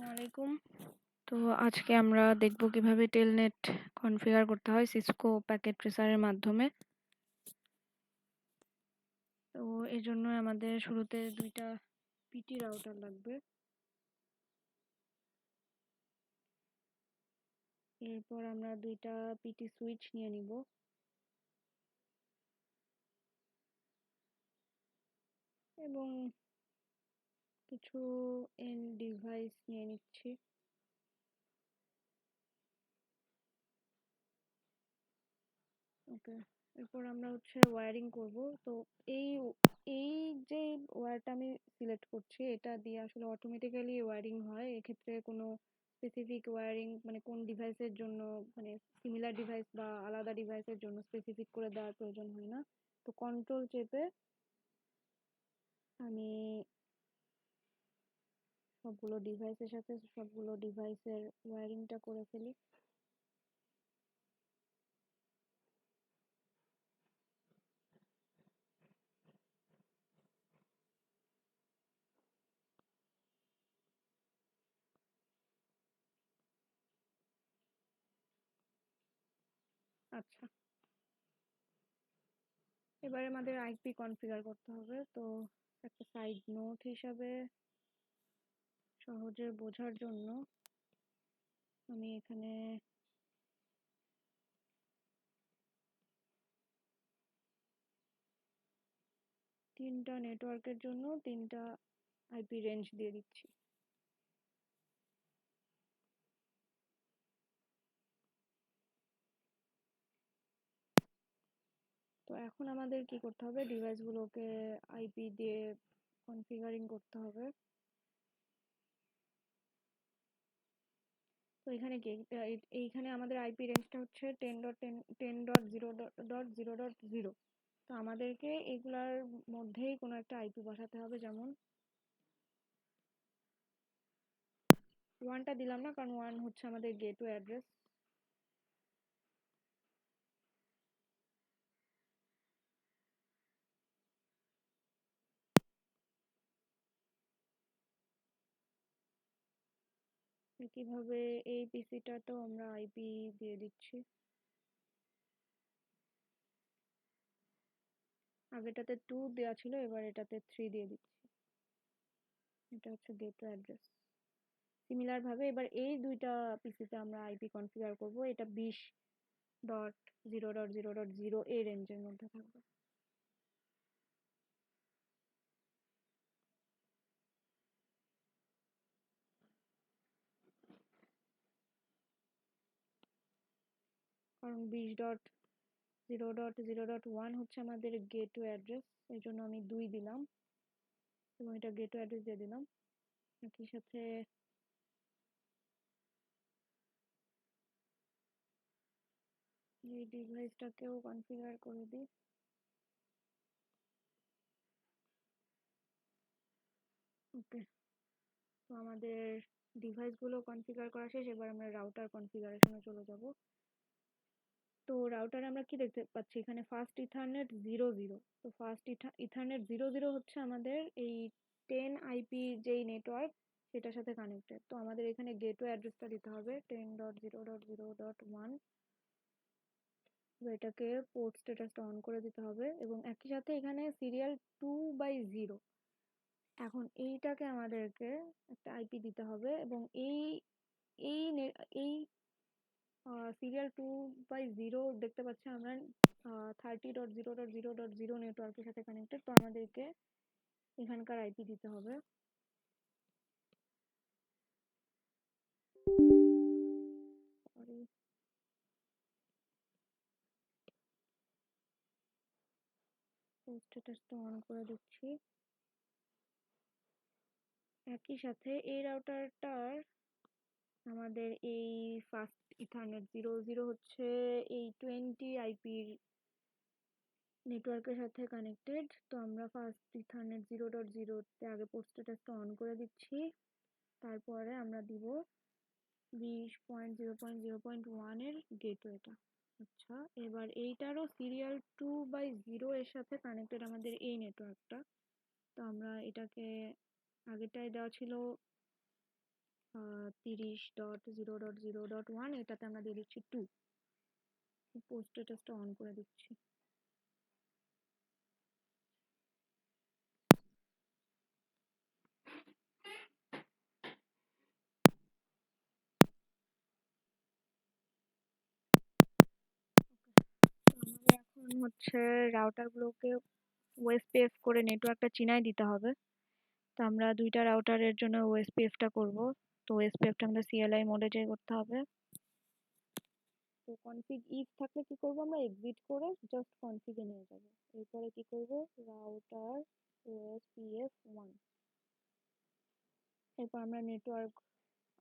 আসসালামু আলাইকুম। তো আজকে আমরা দেখব কিভাবে টেলনেট কনফিগার করতে হয় সিসকো প্যাকেট ট্রেসারের মাধ্যমে। তো এর জন্য আমাদের শুরুতে দুইটা পিটি রাউটার লাগবে। এরপর আমরা দুইটা পিটি সুইচ নিয়ে নিব। এবং কিছু এন্ড ডিভাইস নিয়ে নিচ্ছি। ওকে, এরপর আমরা ওয়্যারিং করব। তো এই এই যে ওয়্যারটা আমি সিলেক্ট করছি এটা দিয়ে আসলে অটোমেটিক্যালি ওয়্যারিং হয়। এক্ষেত্রে কোনো স্পেসিফিক ওয়্যারিং মানে কোন ডিভাইসের জন্য, মানে সিমিলার ডিভাইস বা আলাদা ডিভাইসের জন্য স্পেসিফিক করে দেওয়ার প্রয়োজন হয় না। তো কন্ট্রোল চেপে আমি সবগুলো ডিভাইসের সাথে সবগুলো ডিভাইসের ওয়্যারিংটা করে ফেলি। আচ্ছা, এবারে আমাদের আইপি কনফিগার করতে হবে। তো একটা সাইড নোট হিসাবে সহজে বোঝার জন্য আমি এখানে তিনটা নেটওয়ার্কের জন্য তিনটা আইপি রেঞ্জ দিয়ে দিচ্ছি। তো এখন আমাদের কি করতে হবে, ডিভাইসগুলোকে আইপি দিয়ে কনফিগারিং করতে হবে। তো এখানে কি এইখানে আমাদের আইপি রেঞ্জটা হচ্ছে 10.10.0.0.0। তো আমাদেরকে এগুলার মধ্যেই কোনো একটা আইপি বসাতে হবে। যেমন 1টা দিলাম না, কারণ 1 হচ্ছে আমাদের গেটওয়ে অ্যাড্রেস। একইভাবে এই পিসিটাতেও আমরা আইপি দিয়ে দিচ্ছি। আগেটাতে 2 দেওয়া ছিল, এবার এটাতে 3 দিয়ে দিচ্ছি। এটা হচ্ছে গেটওয়ে অ্যাড্রেস। সিমিলার ভাবে এবার এই দুইটা পিসিতে আমরা আইপি কনফিগার করব। এটা 20.0.0.0 এই রেঞ্জের মধ্যে থাকবে। কারণ 20.0.0.1 হচ্ছে আমাদের গেটওয়ে অ্যাড্রেস, এই জন্য আমি 2 দিলাম এবং এটা গেটওয়ে অ্যাড্রেস দিয়ে দিলাম। একই সাথে এই ডিভাইসটাকেও কনফিগার করে দিই। ওকে, তো আমাদের ডিভাইসগুলো কনফিগার করা শেষ। এবার আমরা রাউটার কনফিগারেশনে চলে যাব। তো রাউটারে আমরা কি দেখতে পাচ্ছি, এখানে ফার্স্ট ইথারনেট 0.0। তো ফার্স্ট ইথারনেট 0.0 হচ্ছে আমাদের এই 10 আইপি যেই নেটওয়ার্ক সেটার সাথে কানেক্টেড। তো আমাদের এখানে গেটওয়ে অ্যাড্রেসটা দিতে হবে 10.0.0.1। এটাকে পোর্ট স্ট্যাটাসটা অন করে দিতে হবে এবং একই সাথে এখানে সিরিয়াল 2/0। এখন এইটাকে আমাদেরকে একটা আইপি দিতে হবে এবং এই এই এই সিরিয়াল 2/0 দেখতে পাচ্ছি আমরা 30.0.0.0 নেটওয়ার্কের সাথে কানেক্টেড। তো আমাদেরকে এখানকার আইপি দিতে হবে। স্ট্যাটাসটা অন করে দিচ্ছি। একই সাথে এই রাউটারটার আমাদের এই ফার্স্ট ইথারনেট 0.0 হচ্ছে এই 20 আইপির নেটওয়ার্কের সাথে কানেক্টেড। তো আমরা ফার্স্ট ইথারনেট 0.0-তে আগে পোর্ট স্ট্যাটাসটা অন করে দিচ্ছি। তারপরে আমরা দিব 20.0.0.1 এর গেটওয়েটা। আচ্ছা, এবার এইটারও সিরিয়াল 2/0 এর সাথে কানেক্টেড আমাদের এই নেটওয়ার্কটা। তো আমরা এটাকে আগেরটায় দেওয়া ছিল 30.0.0.1, এটাতে আমরা দিয়ে দিচ্ছি 2। পোস্ট স্ট্যাটাসটা অন করে দিচ্ছি। আমাদের এখন হচ্ছে রাউটারগুলোকে ওএসপিএফ করে নেটওয়ার্কটা চিনাই দিতে হবে। তো আমরা দুইটা রাউটারের জন্য ওএসপিএফটা করব। তো ওএসপিএফটা আমাদের সিএলআই মোডে যেয়ে করতে হবে। তো কনফিগ ইফ থাকলে কি করব, আমরা এক্সিট করে জাস্ট কনফিগে নিয়ে যাব। এরপরে কি করব, রাউটার ওএসপিএফ 1। এরপর আমরা নেটওয়ার্ক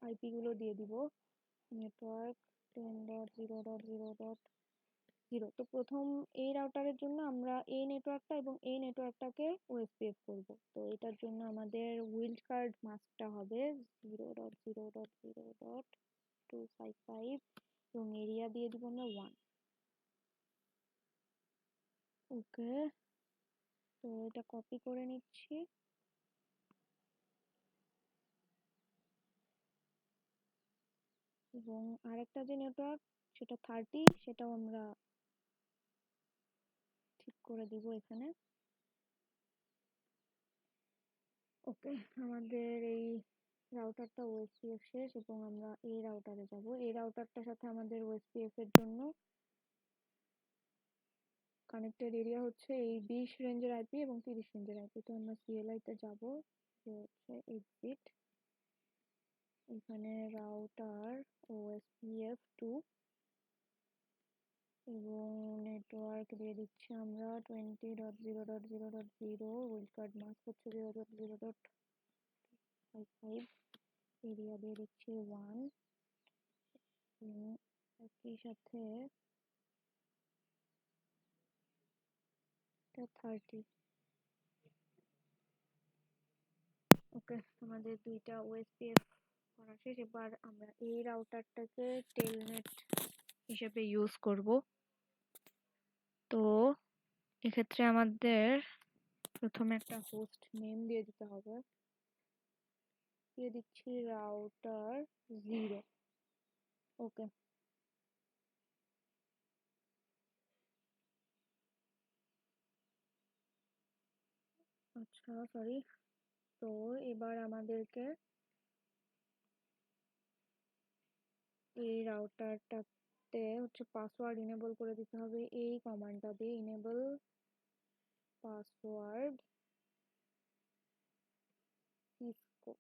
আইপি গুলো দিয়ে দিব। নেটওয়ার্ক 10.0.0.0। তো প্রথম এই রাউটারের জন্য আমরা এই নেটওয়ার্কটা এবং এই নেটওয়ার্কটাকে ওএসপিএফ করব। তো এটার জন্য আমাদের উইল্ড কার্ড মাস্কটা হবে 0.0.0.255 এবং এরিয়া দিয়ে দিব আমরা 1। ওকে, তো এটা কপি করে নিচ্ছি এবং আরেকটা যে নেটওয়ার্ক সেটা 30, সেটাও আমরা ঠিক করে দিব এখানে। ওকে, আমাদের এই রাউটারটা ওএসপিএফ শেষ এবং আমরা এই রাউটারে যাব। এই রাউটারটার সাথে আমাদের ওএসপিএফ এর জন্য কানেক্টেড এরিয়া হচ্ছে এই 20 রেঞ্জের আইপি এবং 30 রেঞ্জের আইপি। তো আমরা সিএলআই তে যাব, যে হচ্ছে এক্সিট, এখানে রাউটার ওএসপিএফ 2 এবং নেটওয়ার্ক দিয়ে দিচ্ছি আমরা 20.0.0.0. উইল্ড কার্ড মাস্ক হচ্ছে 0.0.55, এরিয়া দিয়ে দিচ্ছি 1 এবং একই সাথে 30। ওকে, আমাদের দুইটা ওএসপিএফ করা শেষ। এবার আমরা এই রাউটারটাকে টেলনেট হিসেবে ইউজ করব। তো এক্ষেত্রে আমাদের প্রথমে একটা হোস্ট নেম দিয়ে দিতে হবে। দিয়ে দিচ্ছি রাউটার 0। ওকে, আচ্ছা সরি। তো এবার আমাদেরকে এই রাউটারটাতে হচ্ছে পাসওয়ার্ড ইনেবল করে দিতে হবে এই কমান্ডটা দিয়ে, ইনেবল পাসওয়ার্ড সিসকো।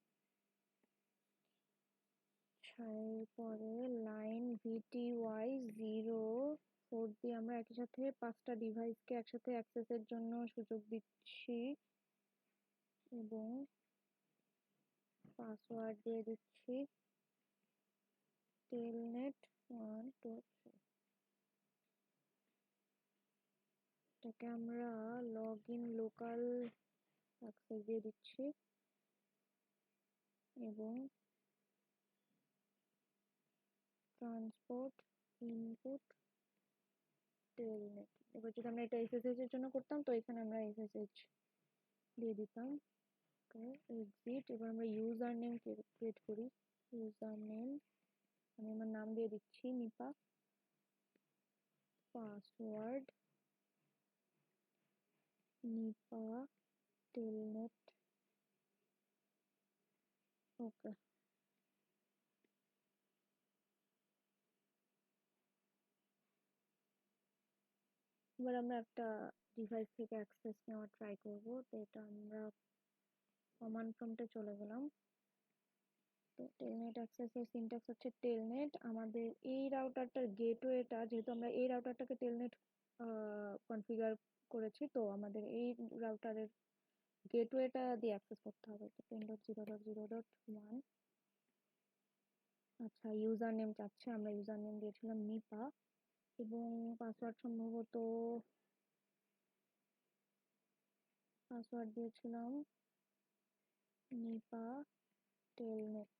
এরপরে লাইন VTY 04 দিয়ে আমরা একই সাথে 5টা ডিভাইসকে একসাথে অ্যাক্সেসের জন্য সুযোগ দিচ্ছি এবং পাসওয়ার্ড দিয়ে দিচ্ছি টেলনেট 1 2 3। এটাকে আমরা লগ ইন লোকাল অ্যাক্সেস দিয়ে দিচ্ছি এবং ট্রান্সপোর্ট ইনপুট টেলনেট। এবার যদি আমরা এটা এসএসএইচ এর জন্য করতাম তো এখানে আমরা এসএসএইচ দিয়ে দিতাম। Okay, exit. এবার আমরা ইউজার নেম ক্রিয়েট করি। ইউজার নেম, আমি আমার নাম দিয়ে দিচ্ছি Nipa. Password Nipa telnet. Okay, এবার আমরা একটা ডিভাইস থেকে অ্যাক্সেস নেওয়ার ট্রাই করব। তো এটা আমরা কমান্ড প্রম্পটে চলে গেলাম। তো টেলনেট অ্যাক্সেসের সিনট্যাক্স হচ্ছে টেলনেট। আমাদের এই রাউটারটার গেটওয়েটা, যেহেতু আমরা এই রাউটারটাকে টেলনেট কনফিগার করেছি, তো আমাদের এই রাউটারের গেটওয়েটা দিয়ে অ্যাক্সেস করতে হবে। তো 10.0.0.1। আচ্ছা, ইউজার নেম চাচ্ছে, আমরা ইউজার নেম দিয়েছিলাম নিপা এবং পাসওয়ার্ড দিয়েছিলাম নিপা টেলনেট।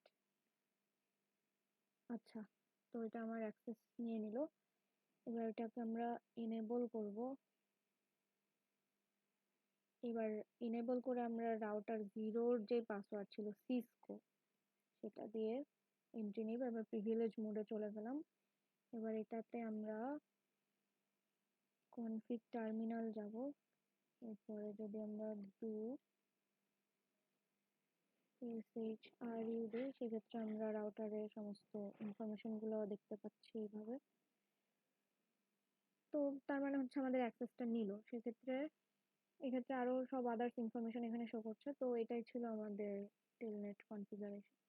আচ্ছা, তো এটা আমার অ্যাক্সেস নিয়ে নিল। এবার এটাকে আমরা এনেবল করব। এবার এনেবল করে আমরা রাউটার 0-র যে পাসওয়ার্ড ছিল সিসকো, সেটা দিয়ে এন্ট্রি নিব। এবার প্রিভিলেজ মোডে চলে গেলাম। এবার এটাতে আমরা কনফিগ টার্মিনাল যাব। এরপরে যদি আমরা ডু SHRU দিই, সেক্ষেত্রে আমরা রাউটারের সমস্ত ইনফরমেশনগুলো দেখতে পাচ্ছি এইভাবে। তো তার মানে হচ্ছে আমাদের অ্যাক্সেসটা নিল। সেক্ষেত্রে এক্ষেত্রে আরো সব আদার্স ইনফরমেশন এখানে শো করছে। তো এটাই ছিল আমাদের টেলনেট কনফিগারেশন।